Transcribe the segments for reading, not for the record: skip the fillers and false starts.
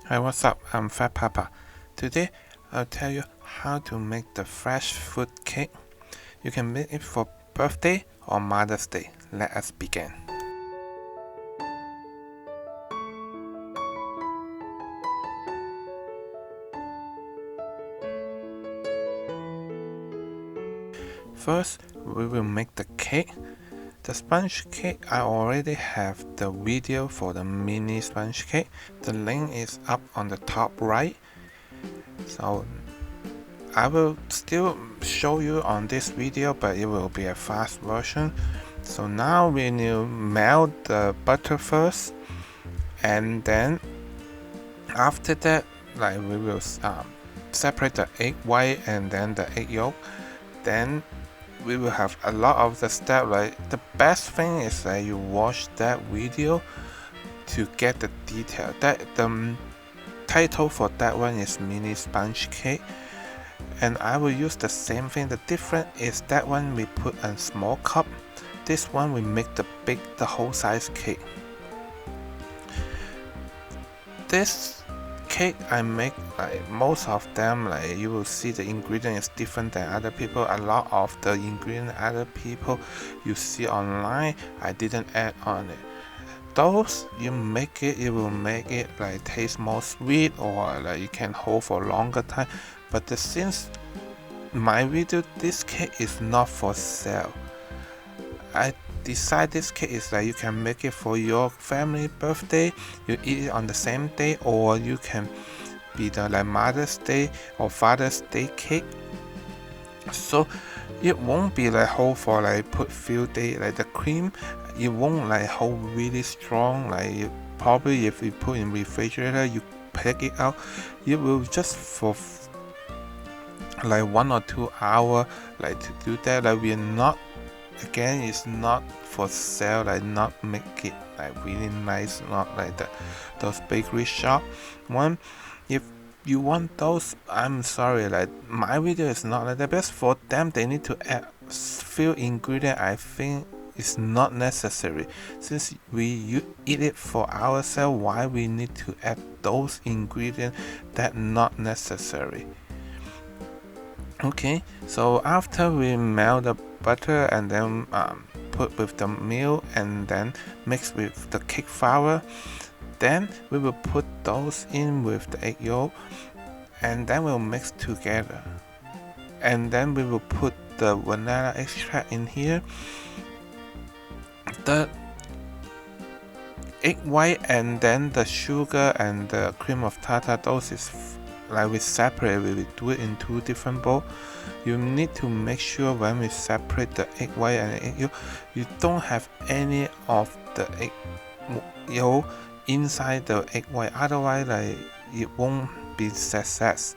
Hi, what's up? I'm Fat Papa. Today, I'll tell you how to make the fresh fruit cake. You can make it for birthday or Mother's Day. Let us begin. First, we will make the cake. The sponge cake, I already have the video for the mini sponge cake. The link is up on the top right. So I will still show you on this video, but it will be a fast version. So now we need to melt the butter first, and then after that, we will separate the egg white and then the egg yolk. Then we will have a lot of the step. The best thing is that you watch that video to get the detail. That the title for that one is mini sponge cake, and I will use the same thing. The difference is that one we put a small cup. This one we make the whole size cake. This cake I make, most of them, you will see the ingredient is different than other people. A lot of the ingredient other people you see online, I didn't add on it. Those you make it, it will make it taste more sweet, or you can hold for longer time. But since my video, this cake is not for sale. I decide this cake is you can make it for your family birthday, you eat it on the same day, or you can be the Mother's Day or Father's Day cake. So it won't be hold for put few days. The cream, it won't hold really strong. Probably if you put in refrigerator, you pick it out, it will just for 1 or 2 hours to do that. We are not, again, it's not for sale, not make it really nice, not those bakery shop one. If you want those, I'm sorry, my video is not the best for them. They need to add few ingredients. I think it's not necessary. Since we eat it for ourselves, why we need to add those ingredients that not necessary? Okay, so after we melt the butter and then put with the milk and then mix with the cake flour, then we will put those in with the egg yolk, and then we'll mix together, and then we will put the vanilla extract in here. The egg white and then the sugar and the cream of tartar, those is we separate. We will do it in 2 different bowls. You need to make sure when we separate the egg white and the egg yolk, you don't have any of the egg yolk inside the egg white. Otherwise, it won't be success.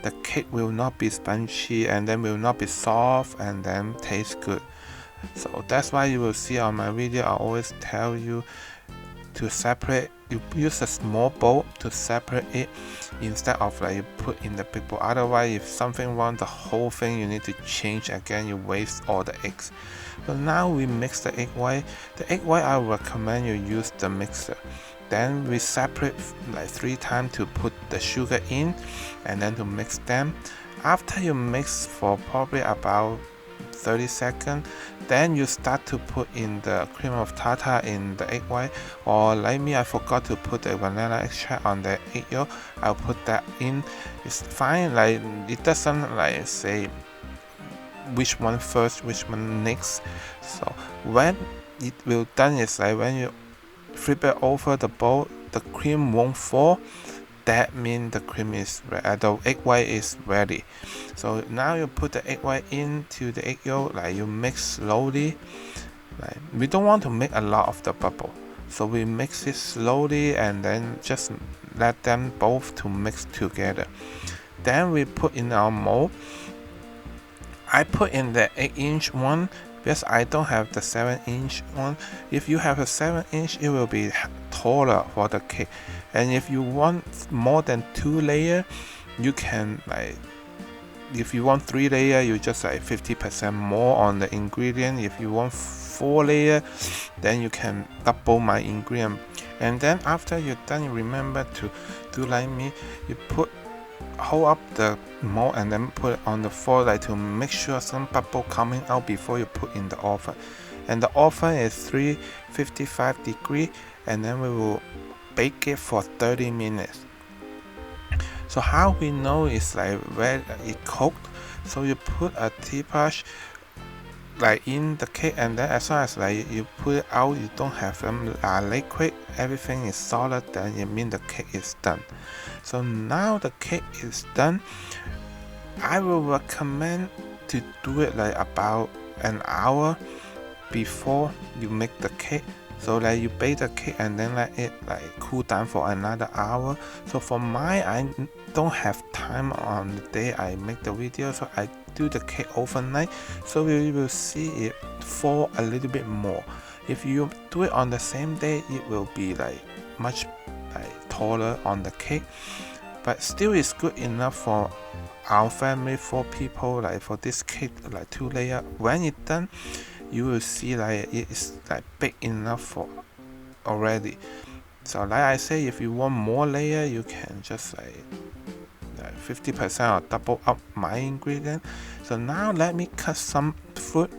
The cake will not be spongy, and then will not be soft, and then taste good. So that's why you will see on my video, I always tell you to separate. You use a small bowl to separate it instead of you put in the big bowl. Otherwise, if something wrong, the whole thing you need to change again. You waste all the eggs. So now we mix the egg white. The egg white, I recommend you use the mixer. Then we separate 3 times to put the sugar in, and then to mix them. After you mix for probably about 30 seconds, then you start to put in the cream of tartar in the egg white, or like me, I forgot to put the vanilla extract on the egg yolk. I'll put that in. It's fine. It doesn't say which one first, which one next. So when it will done is when you flip it over the bowl, the cream won't fall. That means the cream is the egg white is ready. So now you put the egg white into the egg yolk, you mix slowly. We don't want to make a lot of the bubble, so we mix it slowly and then just let them both to mix together. Then we put in our mold. I put in the 8-inch one because I don't have the 7-inch one. If you have a 7-inch, it will be taller for the cake. And if you want more than 2 layers, you can if you want 3 layers, you just 50% more on the ingredient. If you want 4 layers, then you can double my ingredient. And then after you're done, you remember to do like me. You hold up the mold and then put it on the floor, like to make sure some bubble coming out before you put in the oven. And the oven is 355 degrees, and then we will bake it for 30 minutes. So how we know it's like where it cooked? So you put a teabrush like in the cake, and then as soon as like you put it out, you don't have them liquid, everything is solid, then it means the cake is done. So now the cake is done. I will recommend to do it like about an hour before you make the cake. So like you bake the cake and then let it like cool down for another hour. So for mine, I don't have time on the day I make the video, so I do the cake overnight, so we will see it fall a little bit more. If you do it on the same day, it will be like much like taller on the cake, but still is good enough for our family, 4 people. Like for this cake, like 2 layers, when it's done, you will see like it is like big enough for already. So like I say, if you want more layer, you can just like 50% or double up my ingredient. So now let me cut some fruit.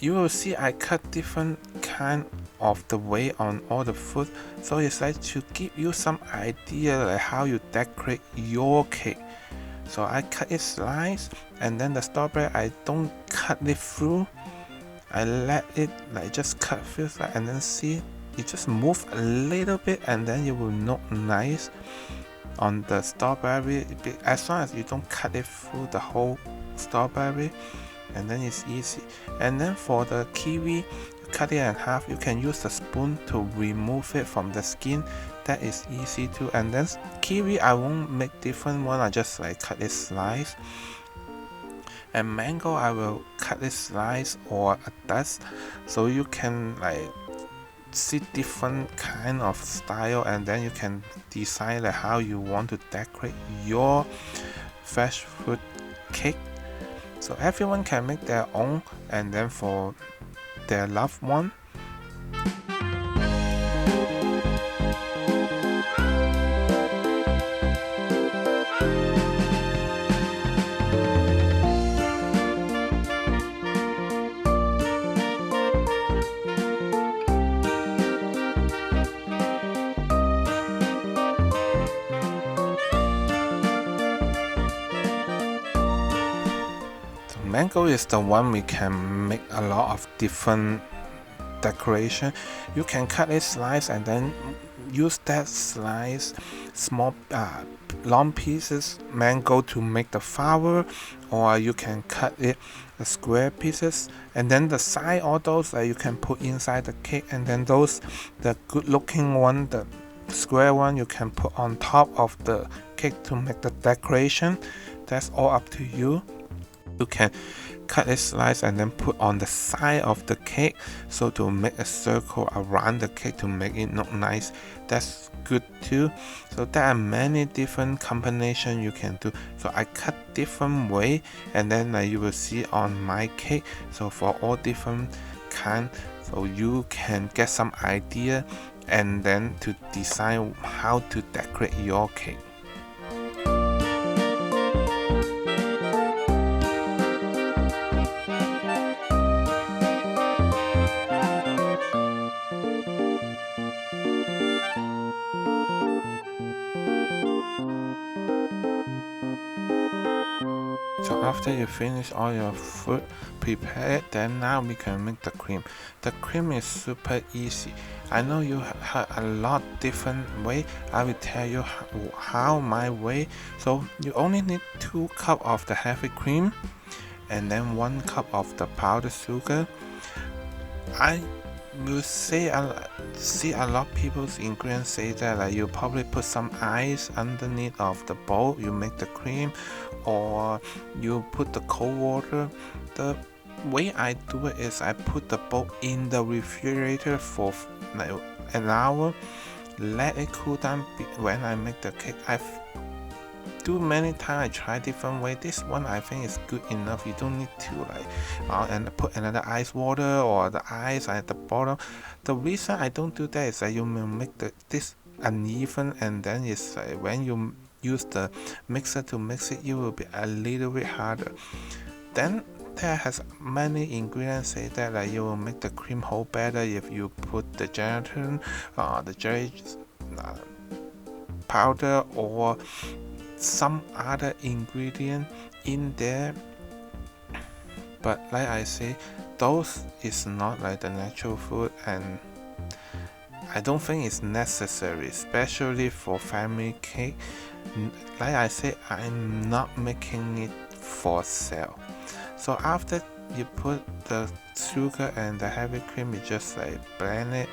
You will see I cut different kind of the way on all the fruit, so it's like to give you some idea like how you decorate your cake. So I cut it slice, and then the strawberry I don't cut it through, I let it like just cut through, and then see it just move a little bit, and then it will look nice on the strawberry. As long as you don't cut it through the whole strawberry, and then it's easy. And then for the kiwi, you cut it in half. You can use the spoon to remove it from the skin, that is easy too. And then kiwi I won't make different one, I just like cut it slice. And mango I will cut it slice or a dust, so you can like see different kind of style, and then you can decide like how you want to decorate your fresh fruit cake. So everyone can make their own, and then for their loved one. Mango is the one we can make a lot of different decoration. You can cut it slice and then use that slice small long pieces mango to make the flower, or you can cut it square pieces, and then the side, all those you can put inside the cake, and then those the good looking one, the square one, you can put on top of the cake to make the decoration. That's all up to you. You can cut it slice and then put on the side of the cake, so to make a circle around the cake to make it look nice. That's good too. So there are many different combinations you can do. So I cut different way, and then you will see on my cake. So for all different kind, so you can get some idea, and then to decide how to decorate your cake. So after you finish all your fruit prepared, then now we can make the cream. The cream is super easy. I know you have a lot different way. I will tell you how my way. So you only need 2 cups of the heavy cream, and then 1 cup of the powdered sugar. I will see a lot of people's ingredients say that you probably put some ice underneath of the bowl, you make the cream, or you put the cold water. The way I do it is I put the bowl in the refrigerator for an hour, let it cool down. When I make the cake, I do many times. I try different way. This one I think is good enough. You don't need to like and put another ice water or the ice at the bottom. The reason I don't do that is that you will make this uneven, and then it's when you use the mixer to mix it, it will be a little bit harder. Then there has many ingredients say that like you will make the cream hold better if you put the gelatin, the jelly powder or some other ingredient in there. But like I say, those is not like the natural food, and I don't think it's necessary, especially for family cake. Like I say, I'm not making it for sale. So after you put the sugar and the heavy cream, you just like blend it,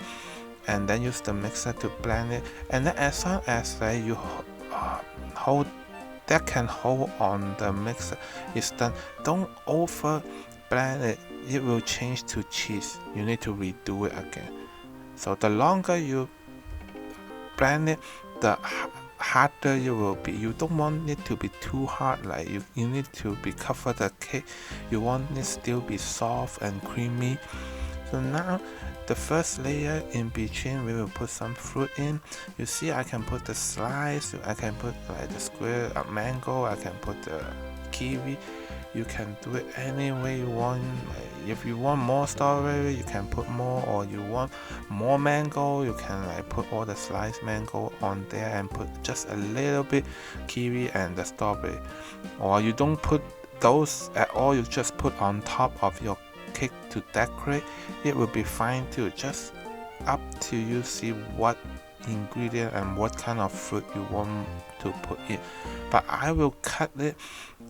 and then use the mixer to blend it. And then as long as you hold that can hold on the mixer, it's done. Don't over blend it, it will change to cheese. You need to redo it again. So the longer you blend it, the harder it will be. You don't want it to be too hard, like you need to be cover the cake. You want it still be soft and creamy. So now the first layer in between, we will put some fruit in. You see, I can put the slice, I can put like the square mango, I can put the kiwi. You can do it any way you want. If you want more strawberry, you can put more, or you want more mango, you can like put all the sliced mango on there and put just a little bit kiwi and the strawberry. Or you don't put those at all, you just put on top of your cake to decorate. It will be fine too. Just up to you, see what ingredient and what kind of fruit you want to put in. But I will cut it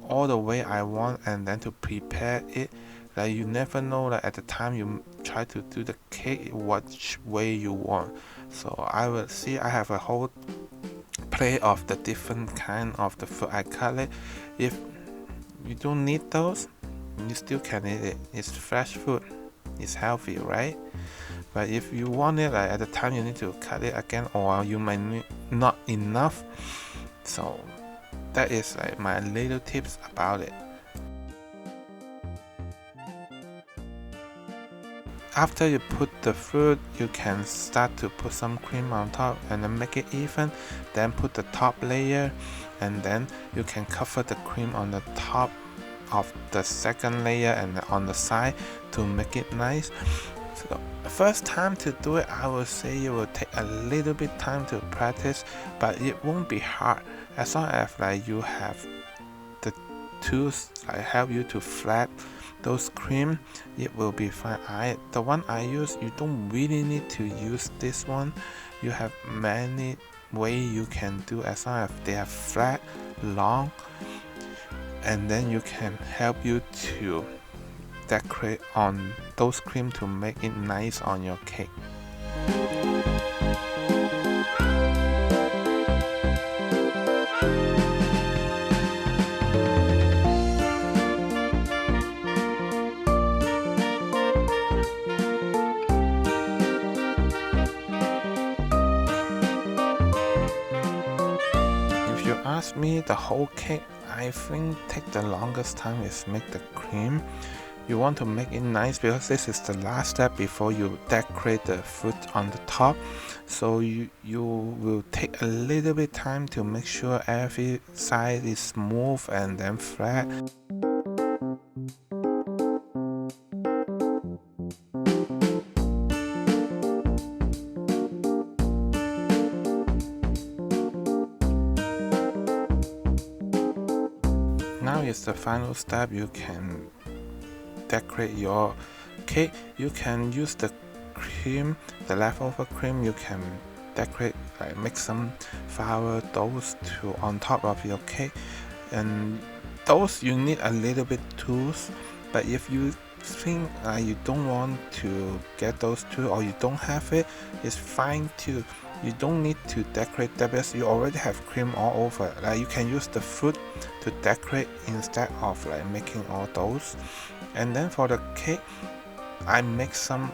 all the way I want, and then to prepare it, like you never know that at the time you try to do the cake which way you want. So I will see, I have a whole plate of the different kind of the fruit I cut it. If you don't need those, you still can eat it. It's fresh food, it's healthy, right? But if you want it, like at the time you need to cut it again, or you might need not enough. So that is like my little tips about it. After you put the fruit, you can start to put some cream on top and then make it even. Then put the top layer, and then you can cover the cream on the top of the second layer and on the side to make it nice. So the first time to do it, I would say it will take a little bit time to practice, but it won't be hard as long as like you have the tools I help you to flat those cream. It will be fine. The one I use, you don't really need to use this one. You have many way you can do as long as they are flat, long, and then you can help you to decorate on those cream to make it nice on your cake. If you ask me, the whole cake, I think take the longest time is make the cream. You want to make it nice because this is the last step before you decorate the fruit on the top. So you will take a little bit time to make sure every side is smooth and then flat. Now is the final step. You can decorate your cake. You can use the cream, the leftover cream. You can decorate, like make some flower those to on top of your cake, and those you need a little bit tools. But if you think you don't want to get those tools, or you don't have it, it's fine too. You don't need to decorate that because you already have cream all over. Like you can use the fruit to decorate instead of like making all those. And then for the cake, I make some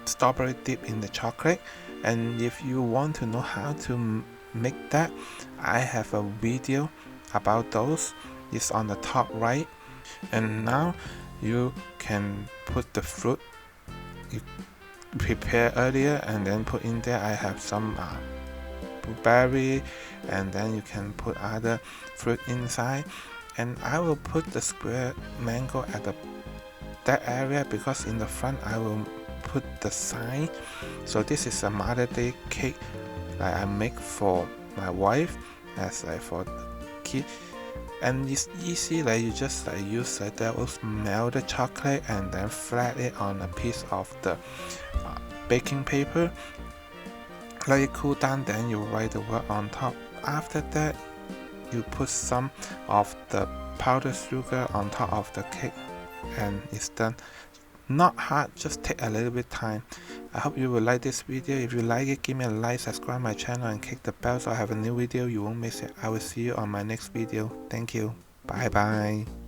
strawberry dip in the chocolate. And if you want to know how to make that, I have a video about those is on the top right. And now you can put the fruit you prepare earlier and then put in there. I have some blueberry, and then you can put other fruit inside, and I will put the square mango at that area because in the front I will put the sign. So this is a Mother's Day cake that I make for my wife as like for the kid, and it's easy. Like you just like use those melted chocolate and then flat it on a piece of the baking paper. Let it cool down, then you write the word on top. After that, you put some of the powdered sugar on top of the cake, and it's done. Not hard, just take a little bit time. I hope you will like this video. If you like it, give me a like, subscribe my channel, and click the bell so I have a new video you won't miss it. I will see you on my next video. Thank you. Bye bye.